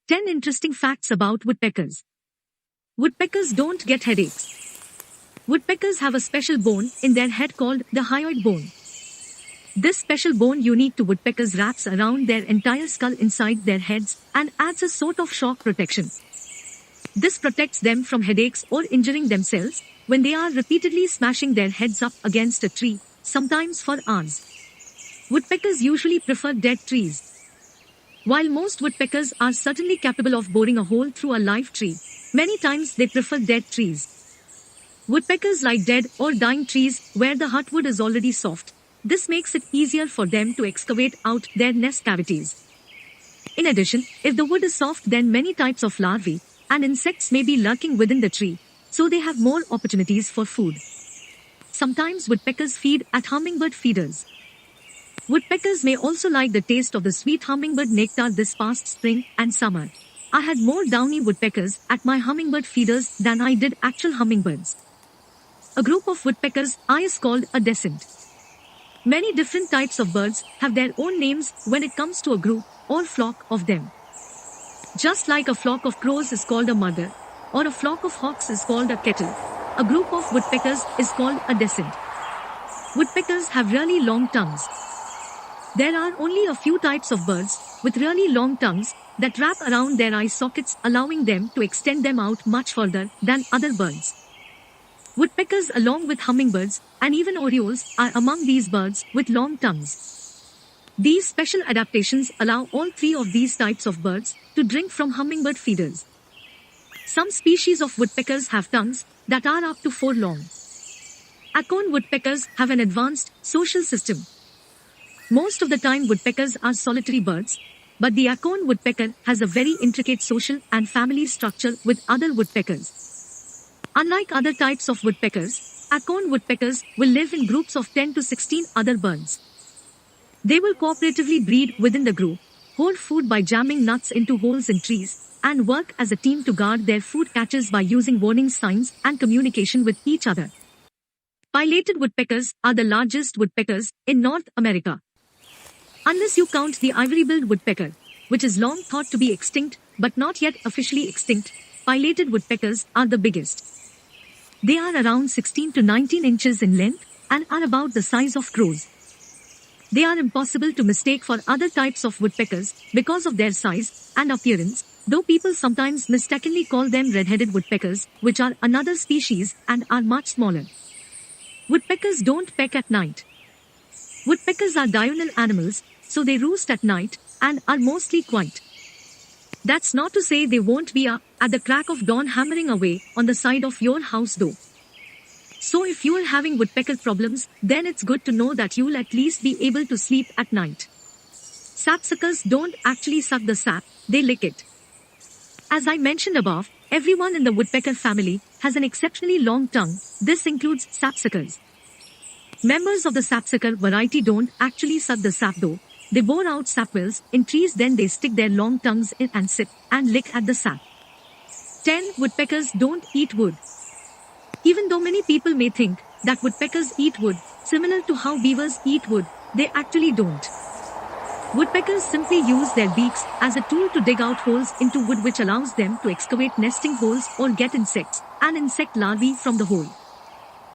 10 interesting facts about woodpeckers. Woodpeckers don't get headaches. Woodpeckers have a special bone in their head called the hyoid bone. This special bone unique to woodpeckers wraps around their entire skull inside their heads and adds a sort of shock protection. This protects them from headaches or injuring themselves when they are repeatedly smashing their heads up against a tree, sometimes for hours. Woodpeckers usually prefer dead trees. While most woodpeckers are certainly capable of boring a hole through a live tree, many times they prefer dead trees. Woodpeckers like dead or dying trees where the heartwood is already soft. This makes it easier for them to excavate out their nest cavities. In addition, if the wood is soft, then many types of larvae and insects may be lurking within the tree, so they have more opportunities for food. Sometimes woodpeckers feed at hummingbird feeders. Woodpeckers may also like the taste of the sweet hummingbird nectar this past spring and summer. I had more downy woodpeckers at my hummingbird feeders than I did actual hummingbirds. A group of woodpeckers is called a descent. Many different types of birds have their own names when it comes to a group or flock of them. Just like a flock of crows is called a mother, or a flock of hawks is called a kettle, a group of woodpeckers is called a descent. Woodpeckers have really long tongues. There are only a few types of birds with really long tongues that wrap around their eye sockets, allowing them to extend them out much further than other birds. Woodpeckers, along with hummingbirds and even orioles, are among these birds with long tongues. These special adaptations allow all three of these types of birds to drink from hummingbird feeders. Some species of woodpeckers have tongues that are up to 4 long. Acorn woodpeckers have an advanced social system. Most of the time woodpeckers are solitary birds, but the acorn woodpecker has a very intricate social and family structure with other woodpeckers. Unlike other types of woodpeckers, acorn woodpeckers will live in groups of 10 to 16 other birds. They will cooperatively breed within the group, hoard food by jamming nuts into holes in trees, and work as a team to guard their food catches by using warning signs and communication with each other. Pileated woodpeckers are the largest woodpeckers in North America. Unless you count the ivory-billed woodpecker, which is long thought to be extinct but not yet officially extinct, pileated woodpeckers are the biggest. They are around 16 to 19 inches in length and are about the size of crows. They are impossible to mistake for other types of woodpeckers because of their size and appearance, though people sometimes mistakenly call them red-headed woodpeckers, which are another species and are much smaller. Woodpeckers don't peck at night. Woodpeckers are diurnal animals, so they roost at night and are mostly quiet. That's not to say they won't be up at the crack of dawn hammering away on the side of your house though. So if you're having woodpecker problems, then it's good to know that you'll at least be able to sleep at night. Sapsuckers don't actually suck the sap, they lick it. As I mentioned above, everyone in the woodpecker family has an exceptionally long tongue. This includes sapsuckers. Members of the sapsucker variety don't actually suck the sap though. They bore out sapwells in trees, then they stick their long tongues in and sip and lick at the sap. 10. Woodpeckers don't eat wood. Even though many people may think that woodpeckers eat wood, similar to how beavers eat wood, they actually don't. Woodpeckers simply use their beaks as a tool to dig out holes into wood, which allows them to excavate nesting holes or get insects and insect larvae from the hole.